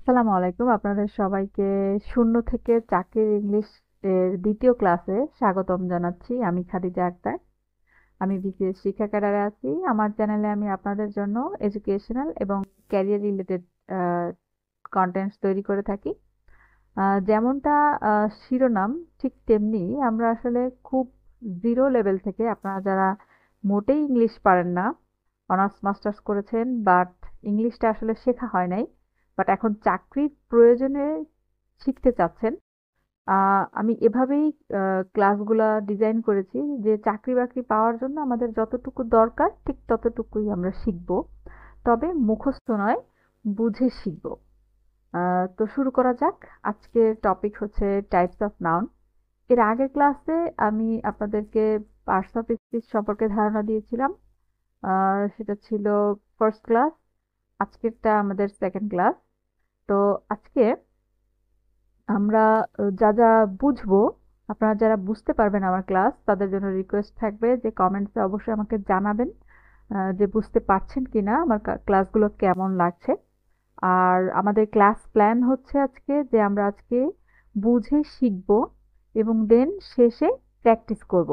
আসসালামু আলাইকুম। আপনাদের সবাইকে শূন্য থেকে চাকরির ইংলিশ এর দ্বিতীয় ক্লাসে স্বাগতম জানাচ্ছি। আমি খাদিজা আক্তার। আমি বিসিএস শিক্ষা ক্যাডারে আছি। আমার চ্যানেলে আমি আপনাদের জন্য এডুকেশনাল এবং ক্যারিয়ার রিলেটেড কন্টেন্টস তৈরি করে থাকি। যেমনটা শিরোনাম, ঠিক তেমনি আমরা আসলে খুব জিরো লেভেল থেকে, আপনারা যারা মোটেই ইংলিশ পারেন না, অনার্স মাস্টার্স করেছেন বাট ইংলিশটা আসলে শেখা হয় নাই, বাট এখন চাকরির প্রয়োজনে শিখতে চাচ্ছেন, আমি এভাবেই ক্লাসগুলা ডিজাইন করেছি যে চাকরি বাকরি পাওয়ার জন্য আমাদের যতটুকু দরকার ঠিক ততটুকুই আমরা শিখব, তবে মুখস্থ নয়, বুঝে শিখব। তো শুরু করা যাক। আজকের টপিক হচ্ছে টাইপস অফ নাউন। এর আগের ক্লাসে আমি আপনাদেরকে পার্টস অফ স্পিচ সম্পর্কে ধারণা দিয়েছিলাম। সেটা ছিল ফার্স্ট ক্লাস। আজকেরটা আমাদের সেকেন্ড ক্লাস। তো আজকে আমরা যা যা বুঝবো, আপনারা যারা বুঝতে পারবেন আমার ক্লাস, তাদের জন্য রিকোয়েস্ট থাকবে যে কমেন্টসে অবশ্যই আমাকে জানাবেন যে বুঝতে পারছেন কিনা, আমার ক্লাসগুলো কেমন লাগছে। আর আমাদের ক্লাস প্ল্যান হচ্ছে আজকে যে আমরা আজকে বুঝে শিখব এবং দেন শেষে প্র্যাকটিস করব।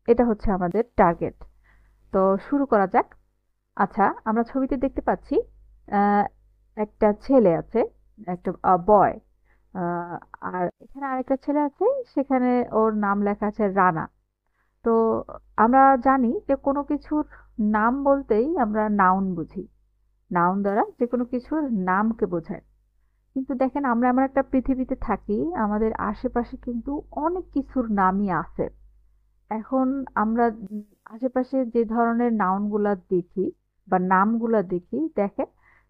এটা হচ্ছে আমাদের টার্গেট। তো শুরু করা যাক। আচ্ছা, আমরা ছবিতে দেখতে পাচ্ছি আহ, একটা ছেলে আছে, একটা বয়। আর এখানে আরেকটা ছেলে আছে, সেখানে ওর নাম লেখা আছে রানা। তো আমরা জানি যে কোনো কিছুর নাম বলতেই আমরা নাউন বুঝি। নাউন দ্বারা যে কোনো কিছুর নামকে বোঝায়। কিন্তু দেখেন, আমরা এমন একটা পৃথিবীতে থাকি, আমাদের আশেপাশে কিন্তু অনেক কিছুর নামই আছে। এখন আমরা আশেপাশে যে ধরনের নাউনগুলা দেখি বা নামগুলা দেখি, দেখেন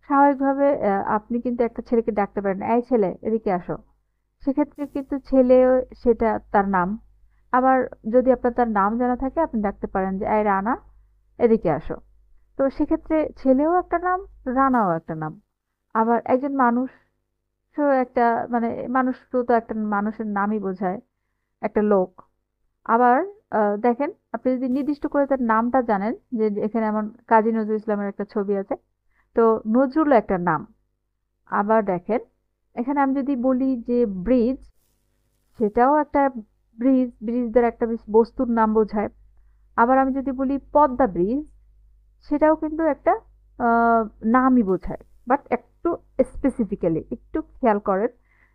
স্বাভাবিকভাবে আপনি কিন্তু একটা ছেলেকে ডাকতে পারেন, এই ছেলে এদিকে আসো। সেক্ষেত্রে কিন্তু ছেলে, সেটা তার নাম। আবার যদি আপনার তার নাম জানা থাকে, আপনি ডাকতে পারেন যে এই রানা, এদিকে আসো। তো সেক্ষেত্রে ছেলেও একটা নাম, রানাও একটা নাম। আবার একজন মানুষ, সে একটা, মানে মানুষ তো একটা মানুষের নামই বোঝায়, একটা লোক। আবার দেখেন, আপনি যদি নির্দিষ্ট করে তার নামটা জানেন, যে যে এখানে এমন কাজী নজরুল ইসলামের একটা ছবি আছে, তো নজরুলও একটা নাম। আবার দেখেন, এখানে আমি যদি বলি যে ব্রিজ, সেটাও একটা ব্রিজ, ব্রিজ দ্বারা একটা বস্তুর নাম বোঝায়। আবার আমি যদি বলি পদ্মা ব্রিজ, সেটাও কিন্তু একটা আহ, নামই বোঝায়, বাট একটু স্পেসিফিক্যালি একটু খেয়াল করেন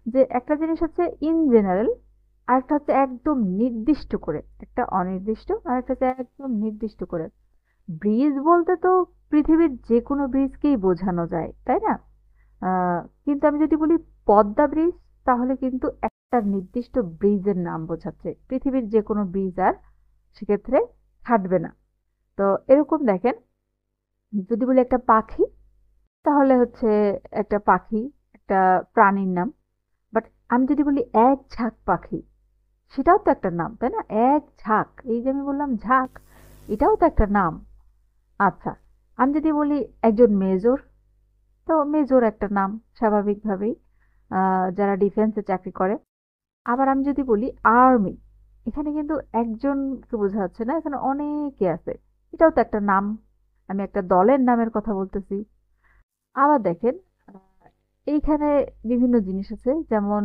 যে একটা জিনিস হচ্ছে ইন জেনারেল, আরেকটা হচ্ছে একদম নির্দিষ্ট করে, একটা অনির্দিষ্ট, আরেকটা হচ্ছে একদম নির্দিষ্ট করে। ব্রিজ বলতে তো পৃথিবীর যে কোনো ব্রিজকেই বোঝানো যায়, তাই না? কিন্তু আমি যদি বলি পদ্মা ব্রিজ, তাহলে কিন্তু একটা নির্দিষ্ট ব্রিজের নাম বোঝাচ্ছে, পৃথিবীর যে কোনো ব্রিজ আর সেক্ষেত্রে খাটবে না। তো এরকম দেখেন, যদি বলি একটা পাখি, তাহলে হচ্ছে একটা পাখি, একটা প্রাণীর নাম। বাট আমি যদি বলি এক ঝাঁক পাখি, সেটাও তো একটা নাম, তাই না? এক ঝাঁক, এই যে আমি বললাম ঝাঁক, এটাও তো একটা নাম। আচ্ছা, আমি যদি বলি একজন মেজর, তো মেজর একটা নাম স্বাভাবিকভাবেই, যারা ডিফেন্সে চাকরি করে। আবার আমি যদি বলি আর্মি, এখানে কিন্তু একজনকে বোঝা যাচ্ছে না, এখানে অনেকে আছে, এটাও তো একটা নাম। আমি একটা দলের নামের কথা বলতেছি। আবার দেখেন, এইখানে বিভিন্ন জিনিস আছে, যেমন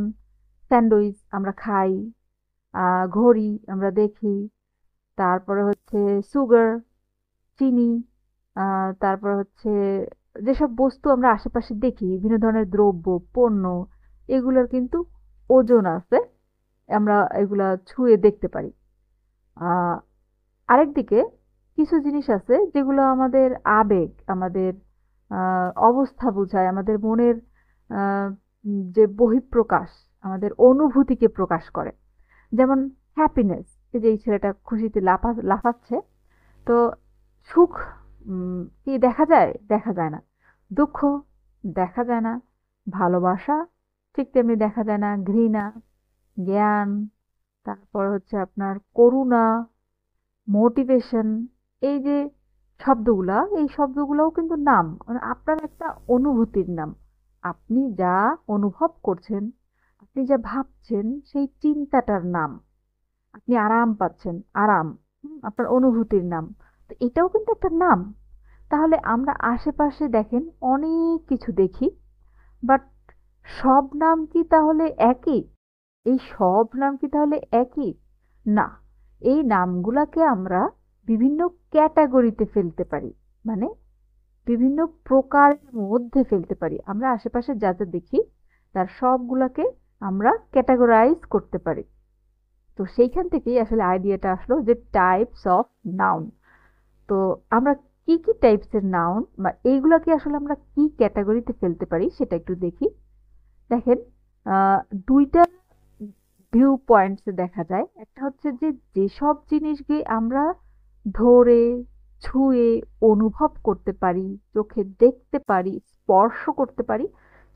স্যান্ডউইচ আমরা খাই, ঘড়ি আমরা দেখি, তারপরে হচ্ছে সুগার, চিনি, তারপর হচ্ছে যেসব বস্তু আমরা আশেপাশে দেখি, বিভিন্ন ধরনের দ্রব্য, পণ্য, এগুলোর কিন্তু ওজন আছে, আমরা এগুলা ছুঁয়ে দেখতে পারি। আহ আরেকদিকে কিছু জিনিস আছে যেগুলো আমাদের আবেগ, আমাদের অবস্থা বোঝায়, আমাদের মনের যে বহিঃপ্রকাশ, আমাদের অনুভূতিকে প্রকাশ করে। যেমন হ্যাপিনেস, এই যে এই ছেলেটা খুশিতে লাফাচ্ছে। তো সুখ কি দেখা যায়? দেখা যায় না। দুঃখ দেখা যায় না। ভালোবাসা ঠিক তেমনি দেখা যায় না। ঘৃণা, জ্ঞান, তারপর হচ্ছে আপনার করুণা, মোটিভেশন, এই যে শব্দগুলা, এই শব্দগুলোও কিন্তু নাম, মানে আপনার একটা অনুভূতির নাম। আপনি যা অনুভব করছেন, আপনি যা ভাবছেন, সেই চিন্তাটার নাম। আপনি আরাম পাচ্ছেন, আরাম, আপনার অনুভূতির নাম। তো এটাও কিন্তু একটা নাম। তাহলে আমরা আশেপাশে দেখেন অনেক কিছু দেখি, বাট সব নাম কি তাহলে একই? এই সব নাম কি তাহলে একই? না, এই নামগুলাকে আমরা বিভিন্ন ক্যাটাগরিতে ফেলতে পারি, মানে বিভিন্ন প্রকারের মধ্যে ফেলতে পারি। আমরা আশেপাশে যা যা দেখি তার সবগুলাকে আমরা ক্যাটাগরাইজ করতে পারি। তো সেইখান থেকেই আসলে আইডিয়াটা আসলো যে টাইপস অফ নাউন। তো আমরা কি কি টাইপসের নাউন বা এইগুলাকে আসলে আমরা কি ক্যাটাগরিতে ফেলতে পারি সেটা একটু দেখি। দেখেন, আহ, দুইটা ভিউ পয়েন্টস দেখা যায়। একটা হচ্ছে যে যেসব জিনিসকে আমরা ধরে, ছুঁয়ে, অনুভব করতে পারি, চোখে দেখতে পারি, স্পর্শ করতে পারি,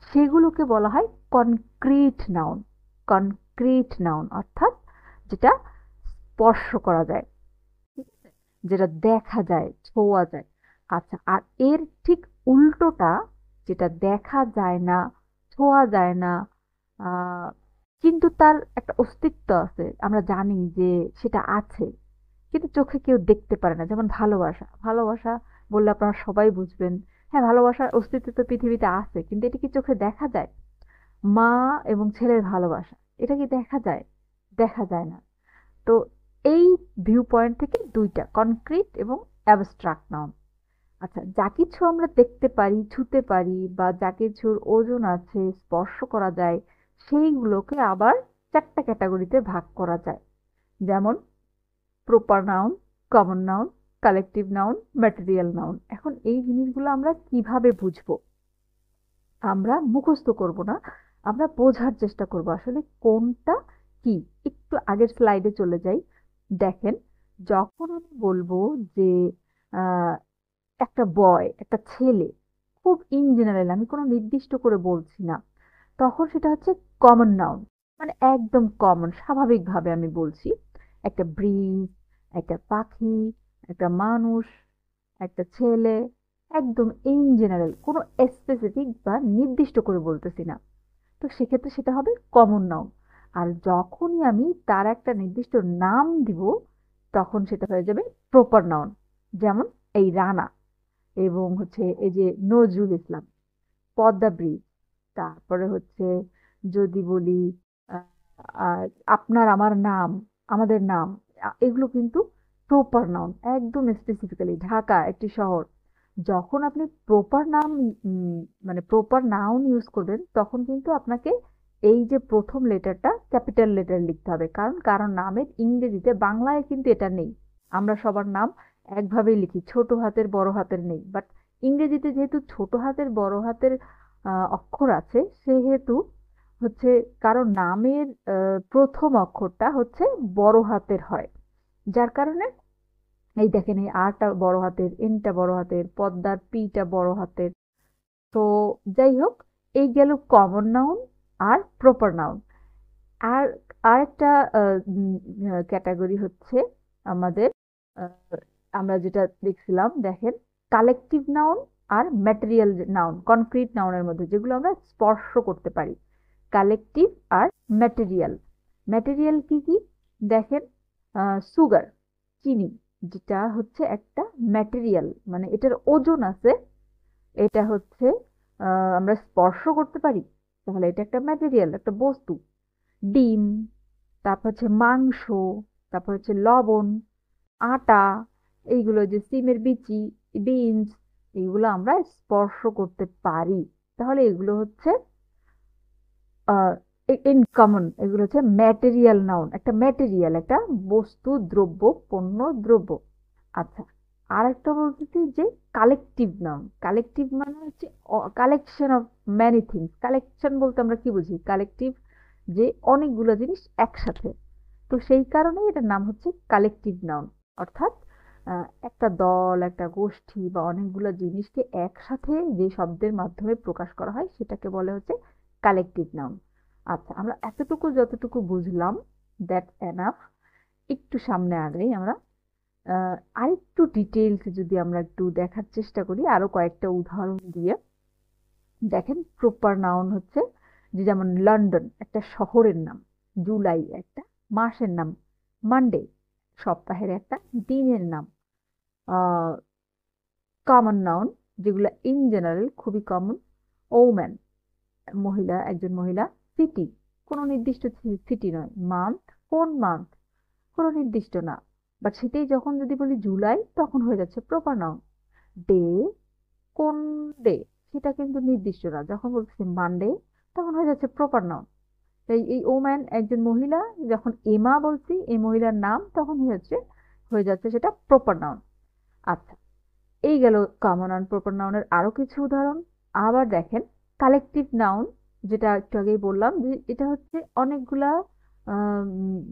সেগুলোকে বলা হয় কনক্রিট নাউন। কনক্রিট নাউন অর্থাৎ যেটা স্পর্শ করা যায়, ঠিক আছে? যেটা দেখা যায়, ছোঁয়া যায়। আচ্ছা, আর এর ঠিক উল্টোটা, যেটা দেখা যায় না, ছোঁয়া যায় না, আহ কিন্তু তার একটা অস্তিত্ব আছে, আমরা জানি যে সেটা আছে, কিন্তু চোখে কেউ দেখতে পারে না। যেমন ভালোবাসা। ভালোবাসা বললে আপনারা সবাই বুঝবেন। হ্যাঁ, ভালোবাসার অস্তিত্ব তো পৃথিবীতে আছে, কিন্তু এটা কি চোখে দেখা যায়? মা এবং ছেলের ভালোবাসা, এটা কি দেখা যায়? দেখা যায় না। তো এই ভিউ পয়েন্ট থেকে দুইটা, কনক্রিট এবং অ্যাবস্ট্রাক্ট নাউন। আচ্ছা, যা কিছু আমরা দেখতে পারি, ছুঁতে পারি, বা যা কিছুর ওজন আছে, স্পর্শ করা যায়, সেইগুলোকে আবার চারটা ক্যাটাগরিতে ভাগ করা যায়। যেমন proper noun, common noun, collective noun, material noun. এখন এই জিনিসগুলো আমরা কিভাবে বুঝবো? আমরা মুখস্থ করব না, আমরা বোঝার চেষ্টা করব আসলে কোনটা কি। একটু আগের স্লাইডে চলে যাই। দেখেন, যখন আমি বলবো যে আহ, একটা বয়, একটা ছেলে, খুব ইন জেনারেল, আমি কোনো নির্দিষ্ট করে বলছি না, তখন সেটা হচ্ছে কমন নাউন। মানে একদম কমন, স্বাভাবিকভাবে আমি বলছি। একটা ব্রিজ, একটা পাখি, একটা মানুষ, একটা ছেলে, একদম ইন জেনারেল, কোনো স্পেসিফিক বা নির্দিষ্ট করে বলতেছি না। তো সেক্ষেত্রে সেটা হবে কমন নাউন। আর যখনই আমি তার একটা নির্দিষ্ট নাম দিব, তখন সেটা হয়ে যাবে প্রপার নাউন। যেমন এই রানা, এবং হচ্ছে এই যে নজরুল ইসলাম, পদ্মা ব্রিজ, তারপরে হচ্ছে যদি বলি আহ, আর আপনার আমার নাম, আমাদের নাম, এগুলো কিন্তু প্রপার নাউন। একদম স্পেসিফিক্যালি ঢাকা একটি শহর। যখন আপনি প্রপার নাম, মানে প্রপার নাউন ইউজ করবেন, তখন কিন্তু আপনাকে এই যে প্রথম লেটারটা ক্যাপিটাল লেটার লিখতে হবে। কারণ কারণ নামের ইংরেজিতে, বাংলায় কিন্তু এটা নেই। আমরা সবার নাম একভাবেই লিখি, ছোট হাতের বড় হাতের নেই। বাট ইংরেজিতে যেহেতু ছোট হাতের বড় হাতের অক্ষর আছে, সেহেতু হচ্ছে কারো নামের প্রথম অক্ষরটা হচ্ছে বড় হাতের হয়। যার কারণে এই দেখেন, এই আরটা বড় হাতের, এনটা বড় হাতের, পদ্মার পিটা বড় হাতের। তো যাই হোক, এই গেল কমন নাউন আর প্রপার নাউন। আর আরেকটা ক্যাটাগরি হচ্ছে আমাদের, আহ, আমরা যেটা দেখছিলাম, দেখেন, কালেকটিভ নাউন আর ম্যাটেরিয়াল নাউন। কনক্রিট নাউনের মধ্যে যেগুলো আমরা স্পর্শ করতে পারি, কালেকটিভ আর ম্যাটেরিয়াল। ম্যাটেরিয়াল কি কি? দেখেন, সুগার, চিনি, যেটা হচ্ছে একটা ম্যাটেরিয়াল, মানে এটার ওজন আছে, এটা হচ্ছে আমরা স্পর্শ করতে পারি, তাহলে এটা একটা ম্যাটেরিয়াল, একটা বস্তু। ডিম, তারপর হচ্ছে মাংস, তারপর হচ্ছে লবণ, আটা, এইগুলো যে সিমের বিচি, বিনস, এইগুলো আমরা স্পর্শ করতে পারি। তাহলে এগুলো হচ্ছে ইন কমন, এগুলো হচ্ছে ম্যাটেরিয়াল নাউন। একটা ম্যাটেরিয়াল, একটা বস্তু, দ্রব্য, পণ্য, দ্রব্য। আচ্ছা, আর একটা বলতেছি যে কালেকটিভ নাউন। কালেকটিভ মানে হচ্ছে collection of many things. Collection বলতে আমরা কি বুঝি? কালেকটিভ, যে অনেকগুলো জিনিস একসাথে। তো সেই কারণে এটার নাম হচ্ছে কালেকটিভ নাউন। অর্থাৎ একটা দল, একটা গোষ্ঠী বা অনেকগুলো জিনিসকে একসাথে যে শব্দের মাধ্যমে প্রকাশ করা হয়, সেটাকে বলে হচ্ছে কালেকটিভ নাউন। আচ্ছা, আমরা এতটুকু যতটুকু বুঝলাম, দ্যাটস এনাফ। একটু সামনে আগেই আমরা আরেকটু ডিটেইলস যদি আমরা একটু দেখার চেষ্টা করি, আরো কয়েকটা উদাহরণ দিয়ে। দেখেন, প্রপার নাউন হচ্ছে যে, যেমন লন্ডন একটা শহরের নাম, জুলাই একটা মাসের নাম, মানডে সপ্তাহের একটা দিনের নাম। কমন নাউন যেগুলো ইন জেনারেল খুবই কমন, ওম্যান মহিলা, একজন মহিলা। সিটি, কোনো নির্দিষ্ট সিটি নয়। মান্থ, কোন মান্থ, কোনো নির্দিষ্ট না। বাট সেটাই যখন যদি বলি জুলাই, তখন হয়ে যাচ্ছে প্রপার নাউন। ডে, কোন ডে, সেটা কিন্তু নির্দিষ্ট না। যখন বলছি মানডে, তখন হয়ে যাচ্ছে প্রপার নাউন। এই ওম্যান, একজন মহিলা, যখন এমা বলছি, এই মহিলার নাম, তখন হয়ে যাচ্ছে সেটা প্রপার নাউন। আচ্ছা, এই গেল কমন নাউন প্রপার নাউনের আরো কিছু উদাহরণ। আবার দেখেন, কালেকটিভ নাউন, যেটা একটু আগেই বললাম যে এটা হচ্ছে অনেকগুলা আম,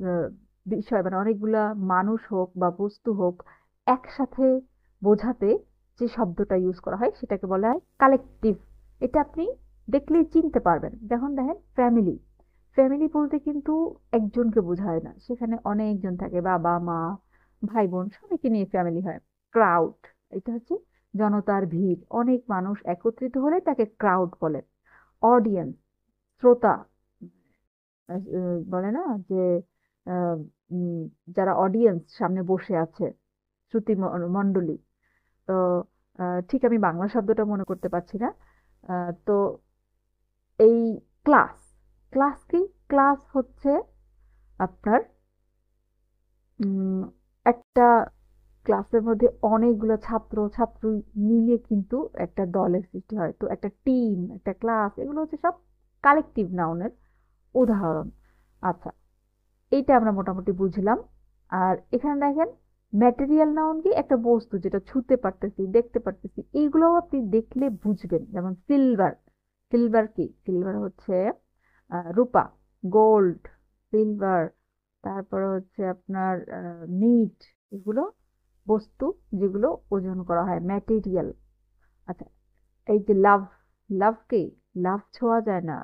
আহ, বিষয়, মানে অনেকগুলা মানুষ হোক বা বস্তু হোক, একসাথে বোঝাতে যে শব্দটা ইউজ করা হয় সেটাকে বলা হয় কালেকটিভ। এটা আপনি দেখলেই চিনতে পারবেন। দেখুন, দেখেন, ফ্যামিলি। ফ্যামিলি বলতে কিন্তু একজনকে বোঝায় না, সেখানে অনেকজন থাকে, বাবা মা ভাই বোন সবাইকে নিয়ে ফ্যামিলি হয়। ক্রাউড, এটা হচ্ছে জনতার ভিড়, অনেক মানুষ একত্রিত হলে তাকে ক্রাউড বলে। অডিয়েন্স, শ্রোতা, বলে না যে আহ, উম, যারা অডিয়েন্স সামনে বসে আছে, শ্রুতি মণ্ডলী। তো ঠিক আমি বাংলা শব্দটা মনে করতে পারছি না। তো এই ক্লাস, ক্লাস কি? ক্লাস হচ্ছে আপনার উম, একটা ক্লাসের মধ্যে অনেকগুলো ছাত্র ছাত্রী মিলিয়ে কিন্তু একটা দলের সৃষ্টি হয়। তো একটা টিম, একটা ক্লাস, এগুলো হচ্ছে সব কালেকটিভ নাউনের উদাহরণ। আচ্ছা, এইটা আমরা মোটামুটি বুঝলাম। আর এখানে দেখেন, ম্যাটেরিয়াল নাউন কি? একটা বস্তু যেটা ছুঁতে পারতেছি, দেখতে পারতেছি, এইগুলোও আপনি দেখলে বুঝবেন। যেমন সিলভার, সিলভার কি? সিলভার হচ্ছে রূপা, গোল্ড, সিলভার। তারপরে হচ্ছে আপনার মিট, এগুলো বস্তু যেগুলো ওজন করা হয়, ম্যাটেরিয়াল। আচ্ছা, এই যে লাভ, লাভ কি? লাভ ছোঁয়া যায় না,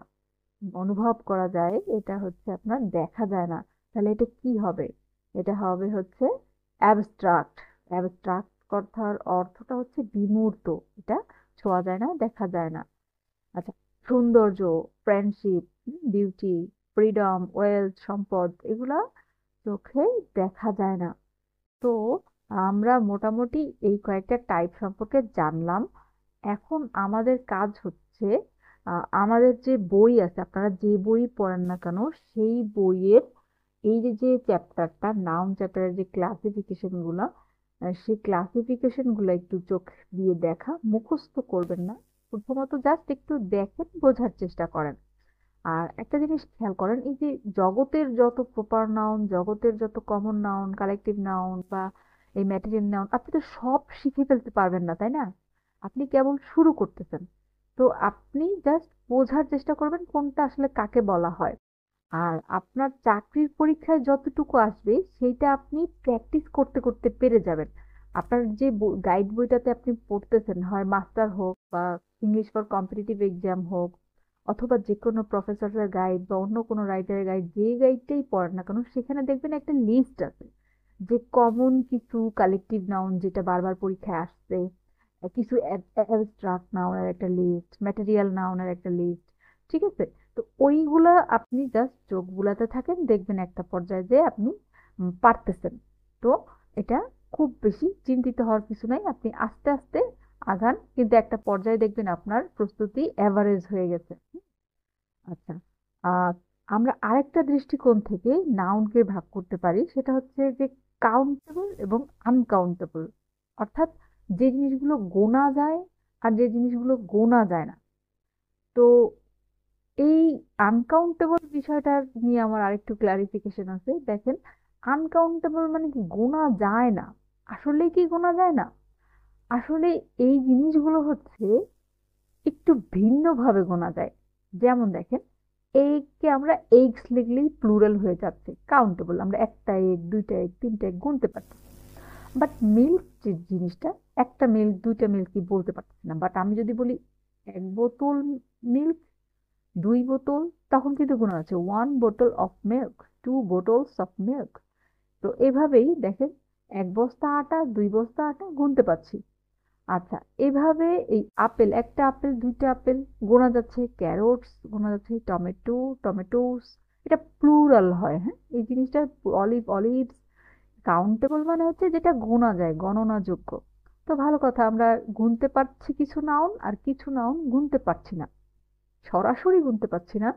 অনুভব করা যায়, এটা হচ্ছে আপনার দেখা যায় না। তাহলে এটা কি হবে? এটা হবে হচ্ছে অ্যাবস্ট্রাক্ট। অ্যাবস্ট্রাক্ট কথার অর্থটা হচ্ছে বিমূর্ত, এটা ছোঁয়া যায় না, দেখা যায় না। আচ্ছা, সৌন্দর্য, ফ্রেন্ডশিপ, বিউটি, ফ্রিডম, ওয়েলথ, সম্পদ, এগুলা চোখে দেখা যায় না। তো আমরা মোটামুটি এই কয়েকটা টাইপ সম্পর্কে জানলাম। এখন আমাদের কাজ হচ্ছে, আমাদের যে বই আছে, আপনারা যে বই পড়েন না কেন, সেই বইয়ের এই যে যে চ্যাপ্টারটা, নাউন চ্যাপ্টারের যে ক্লাসিফিকেশন গুলা, সেই ক্লাসিফিকেশন গুলো একটু চোখ দিয়ে দেখা, মুখস্থ করবেন না। প্রথমত জাস্ট একটু দেখেন, বোঝার চেষ্টা করেন। আর একটা জিনিস খেয়াল করেন, এই যে জগতের যত প্রপার নাউন, জগতের যত কমন নাউন, কালেকটিভ নাউন বা এই ম্যাটেরিয়াল নাউন, আপনি তো সব শিখে ফেলতে পারবেন না, তাই না? আপনি কেবল শুরু করতেছেন। তো আপনি জাস্ট বোঝার চেষ্টা করবেন কোনটা আসলে কাকে বলা হয়। আর আপনার চাকরির পরীক্ষায় যতটুকু আসবে সেইটা আপনি প্র্যাকটিস করতে করতে পেরে যাবেন। আপনার যে গাইড বইটাতে আপনি পড়তেছেন, হয় মাস্টার হোক বা ইংলিশ ফর কম্পিটিটিভ এক্সাম হোক, অথবা যে কোনো প্রফেসরের গাইড বা অন্য কোনো রাইটারের গাইড, যে গাইডটাই পড়েন না কেন, সেখানে দেখবেন একটা লিস্ট আছে যে কমন কিছু কালেকটিভ নাউন যেটা বারবার পরীক্ষায় আসছে, কিছু অ্যাবস্ট্রাক্ট নাউনের একটা লিস্ট, ম্যাটেরিয়াল নাউনের একটা লিস্ট। ঠিক আছে? তো ওইগুলা আপনি জাস্ট চোখ বুলাতে থাকেন, দেখবেন একটা পর্যায়ে যে আপনি পারতেছেন। তো এটা খুব বেশি চিন্তিত হওয়ার কিছু নাই, আপনি আস্তে আস্তে আগান, কিন্তু একটা পর্যায়ে দেখবেন আপনার প্রস্তুতি এভারেজ হয়ে গেছে। আচ্ছা, আহ আমরা আরেকটা দৃষ্টিকোণ থেকে নাউনকে ভাগ করতে পারি, সেটা হচ্ছে যে কাউন্টেবল এবং আনকাউন্টেবল। অর্থাৎ যে জিনিসগুলো গোনা যায় আর যে জিনিসগুলো গোনা যায় না। তো এই আনকাউন্টেবল বিষয়টা নিয়ে আমার আরেকটু ক্লারিফিকেশন আছে। দেখেন, আনকাউন্টেবল মানে কি? গোনা যায় না। আসলে কি গোনা যায় না? আসলে এই জিনিসগুলো হচ্ছে একটু ভিন্নভাবে গোনা যায়। যেমন দেখেন, এগকে আমরা এগস লিখলেই প্লুরাল হয়ে যাচ্ছে, কাউন্টেবল, আমরা একটা এগ, দুইটা এগ, তিনটা এগ গুনতে পারছি। বাট মিল্ক যে জিনিসটা, একটা মিল্ক, দুইটা মিল্ক কি বলতে পারছি না। বাট আমি যদি বলি 1 বোতল মিল্ক, 2 বোতল, তখন কিন্তু গোনা আছে, 1 বোতল of milk, 2 bottles of milk. তো এভাবেই দেখেন, 1 বস্তা আটা, 2 বস্তা আটা গুনতে পারছি। আচ্ছা, এভাবে এই আপেল, একটা আপেল, দুইটা আপেল গোনা যাচ্ছে, ক্যারোটস গোনা যাচ্ছে, টমেটো, টমেটোস, এটা প্লুরাল হয়। হ্যাঁ, এই জিনিসটা, অলিভ, অলিভস। কাউন্টেবল মানে হচ্ছে যেটা গোনা যায়, গণনাযোগ্য। তো ভালো কথা, আমরা গুনতে পারছি কিছু নাউন, আর কিছু নাউন গুনতে পারছি না। সরাসরি গুনতে পারছি না,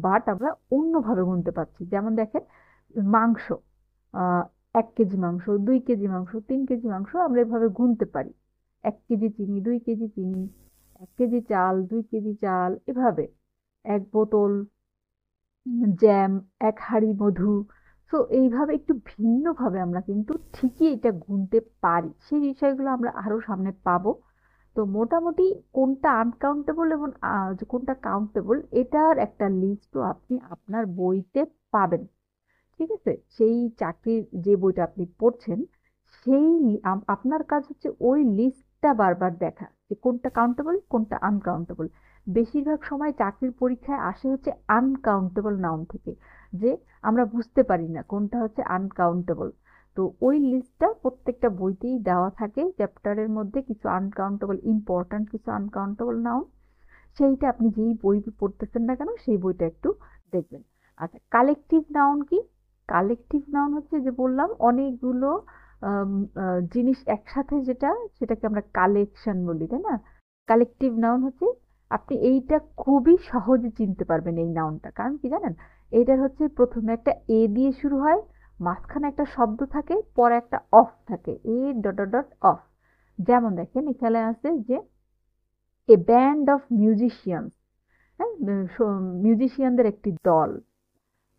বাট আমরা অন্যভাবে গুনতে পারছি। যেমন দেখেন, মাংস, 1 কেজি মাংস, 2 কেজি মাংস, 3 কেজি মাংস আমরা এভাবে গুনতে পারি। 1 কেজি চিনি, 2 কেজি চিনি, 1 কেজি চাল, 2 কেজি চাল, এভাবে 1 বোতল জ্যাম, 1 হাঁড়ি মধু। তো এইভাবে একটু ভিন্নভাবে আমরা কিন্তু ঠিকই এটা গুনতে পারি। সেই বিষয়গুলো আমরা আরো সামনে পাবো। তো মোটামুটি কোনটা আনকাউন্টেবল এবং যে কোনটা কাউন্টেবল, এটার একটা লিস্টও আপনি আপনার বইতে পাবেন। ঠিক আছে, সেই চাকরির যে বইটা আপনি পড়ছেন, সেই আপনার কাজ হচ্ছে ওই লিস্টটা বারবার দেখা, যে কোনটা কাউন্টেবল কোনটা আনকাউন্টেবল। বেশিরভাগ সময় চাকরির পরীক্ষায় আসে হচ্ছে আনকাউন্টেবল নাউন থেকে, যে আমরা বুঝতে পারি না কোনটা হচ্ছে আনকাউন্টেবল। তো ওই লিস্টটা প্রত্যেকটা বইতেই দেওয়া থাকে, চ্যাপ্টারের মধ্যে কিছু আনকাউন্টেবল, ইম্পর্ট্যান্ট কিছু আনকাউন্টেবল নাউন। সেইটা আপনি যেই বই পড়তেছেন না কেন, সেই বইটা একটু দেখবেন। আচ্ছা, কালেকটিভ নাউন কি? কালেকটিভ নাউন হচ্ছে, যে বললাম, অনেকগুলো আম, জিনিস একসাথে, সেটাকে আমরা কালেকশন বলি, তাই না? কালেকটিভ নাউন হচ্ছে, আপনি এইটা খুবই সহজে চিনতে পারবেন এই নাউনটা। কারণ কি জানেন, এইটার হচ্ছে প্রথমে একটা এ দিয়ে শুরু হয়, মাঝখানে একটা শব্দ থাকে, পরে একটা অফ থাকে, A dot dot dot of. যেমন দেখেন, এখানে আছে যে এ ব্যান্ড অফ মিউজিশিয়ান, হ্যাঁ, মিউজিশিয়ানদের একটি দল।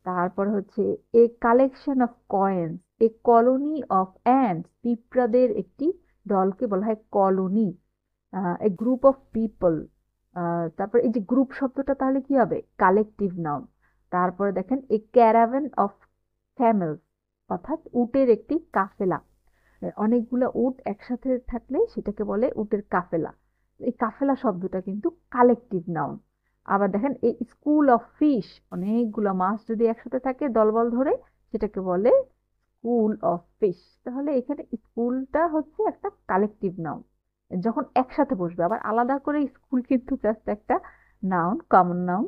তারপর হচ্ছে a collection of coins, a colony of ants, পিঁপড়াদের একটি দলকে বলা হয় colony. A group of people. তারপর এই যে গ্রুপ শব্দটা তাহলে কি হবে? Collective noun. তারপরে দেখেন এ ক্যারাভেন অফ ক্যামেলস, অর্থাৎ উটের একটি কাফেলা। অনেকগুলা উট একসাথে থাকলে সেটাকে বলে উটের কাফেলা। এই কাফেলা শব্দটা কিন্তু কালেকটিভ নাউন। আবার দেখেন এই স্কুল অফ ফিশ, অনেকগুলা মাছ যদি একসাথে থাকে দলবল ধরে, সেটাকে বলে স্কুল অফ ফিশ। তাহলে এখানে স্কুলটা হচ্ছে একটা কালেকটিভ নাউন যখন একসাথে বসবে। আবার আলাদা করে স্কুল কিন্তু জাস্ট একটা নাউন, কমন নাউন।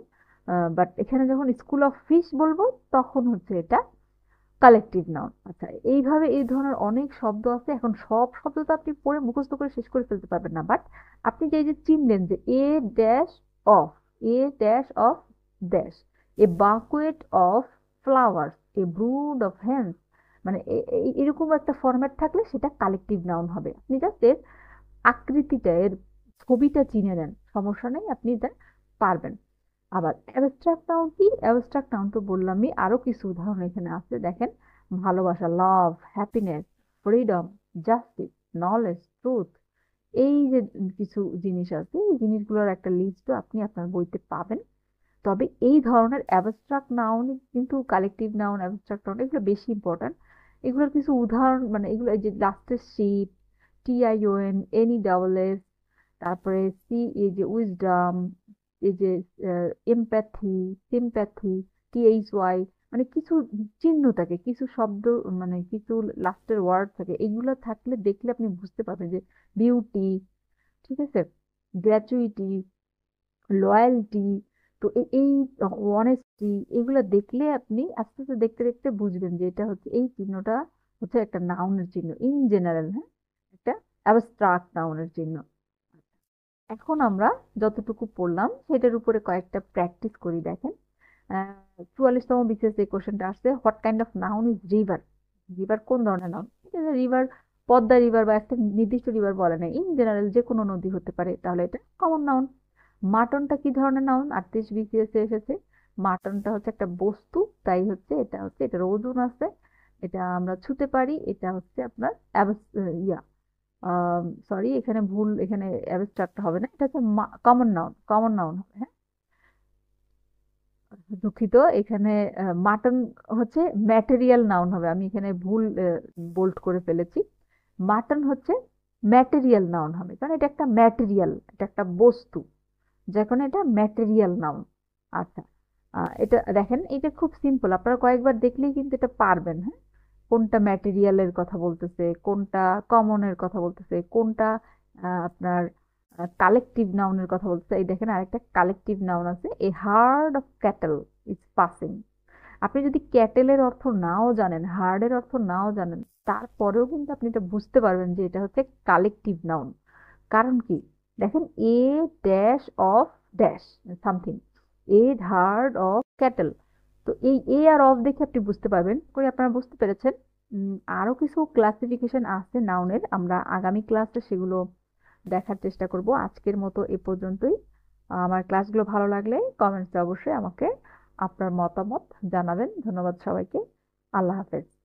বাট এখানে যখন স্কুল অফ ফিশ বলবো, তখন হচ্ছে এটা কালেকটিভ নাউন। আচ্ছা, এইভাবে এই ধরনের অনেক শব্দ আছে। এখন সব শব্দ তো আপনি পড়ে মুখস্থ করে শেষ করে ফেলতে পারবেন না, বাট আপনি যে চিনলেন যে a dash of, a dash of dash, a bouquet of flowers, a brood of hens, মানে এরকম একটা ফরম্যাট থাকলে সেটা কালেকটিভ নাউন হবে। আপনি জাস্ট এর আকৃতিটা, এর ছবিটা চিনে নেন, সমস্যা নেই, আপনি এটা পারবেন। আবার অ্যাবস্ট্রাক্ট নাউন কি? অ্যাবস্ট্রাক্ট নাউন তো বললামই, আরো কিছু উদাহরণ এখানে আছে। দেখেন, ভালোবাসা, love, happiness, freedom, justice, knowledge, truth, এই যে কিছু জিনিস আছে, এই জিনিসগুলোর একটা লিস্টও আপনি আপনার বইতে পাবেন। তবে এই ধরনের অ্যাবস্ট্রাক্ট নাউন কিন্তু কালেকটিভ নাউন, অ্যাবস্ট্রাক্ট নাউন, এগুলো বেশি ইম্পর্ট্যান্ট। এগুলোর কিছু উদাহরণ, মানে এগুলো এই যে লাস্টের শিপ, TION, NESS, তারপরে সি, এই যে উইজডম, এই যে এমপ্যাথি, সিম্প্যাথি, THY, মানে কিছু চিহ্ন থাকে, কিছু শব্দ, মানে কিছু লাস্টের ওয়ার্ড থাকে, এগুলো থাকলে দেখলে আপনি বুঝতে পারবেন যে বিউটি, ঠিক আছে, গ্র্যাচুইটি, লয়্যালটি। তো এই অনেস্টি, এগুলো দেখলে আপনি আস্তে আস্তে দেখতে দেখতে বুঝবেন যে এটা হচ্ছে, এই চিহ্নটা হচ্ছে একটা নাউনের চিহ্ন ইন জেনারেল, হ্যাঁ, একটা অ্যাবস্ট্রাক্ট নাউনের চিহ্ন। এখন আমরা যতটুকু পড়লাম সেটার উপরে কয়েকটা প্র্যাকটিস করি। দেখেন, 44তম বিসিএস এই কোশ্চেনটা আসছে, what kind of noun is river? River কোন ধরনের নাউন? রিভার, পদ্মা রিভার বা একটা নির্দিষ্ট রিভার বলে নাই, ইন জেনারেল যে কোনো নদী হতে পারে, তাহলে এটা কমন নাউন। মাটনটা কি ধরনের নাউন? 38 বিসিএস এ এসেছে। মাটনটা হচ্ছে একটা বস্তু, তাই হচ্ছে এটার ওজন আছে, এটা আমরা ছুতে পারি, এটা হচ্ছে আপনার ইয়া, সরি, এখানে ভুল, এখানে অ্যাবস্ট্রাক্ট হবে না, এটা হচ্ছে কমন নাউন, কমন নাউন হবে, হ্যাঁ, দুঃখিত। এখানে মাটন হচ্ছে ম্যাটেরিয়াল নাউন হবে, আমি এখানে ভুল বোল্ড করে ফেলেছি। মাটন হচ্ছে ম্যাটেরিয়াল নাউন হবে, কারণ এটা একটা ম্যাটেরিয়াল, এটা একটা বস্তু, যখন এটা ম্যাটেরিয়াল নাউন। আচ্ছা, এটা দেখেন, এটা খুব সিম্পল, আপনারা কয়েকবার দেখলেই কিন্তু এটা পারবেন, হ্যাঁ, কোনটা ম্যাটেরিয়ালের কথা বলতেছে, কোনটা কমনের কথা বলতেছে, কোনটা আপনার কালেকটিভ নাউনের কথা বলতেছে। এই দেখেন, আরেকটা কালেকটিভ নাউন আছে, a herd of cattle is passing. আপনি যদি ক্যাটেলের অর্থ নাও জানেন, হার্ডের অর্থ নাও জানেন, তারপরেও কিন্তু আপনি এটা বুঝতে পারবেন যে এটা হচ্ছে কালেকটিভ নাউন। কারণ কি? দেখেন, a dash of dash something, a herd of cattle. তো এই এ আর অফ দেখে আপনি বুঝতে পারবেন, করে আপনারা বুঝতে পেরেছেন। আরো কিছু ক্লাসিফিকেশন আছে নাউনের, আমরা আগামী ক্লাসে সেগুলো দেখার চেষ্টা করব। আজকের মতো এ পর্যন্তই। আমার ক্লাসগুলো ভালো লাগলে কমেন্টসে অবশ্যই আমাকে আপনার মতামত জানাবেন। ধন্যবাদ সবাইকে। আল্লাহ হাফেজ।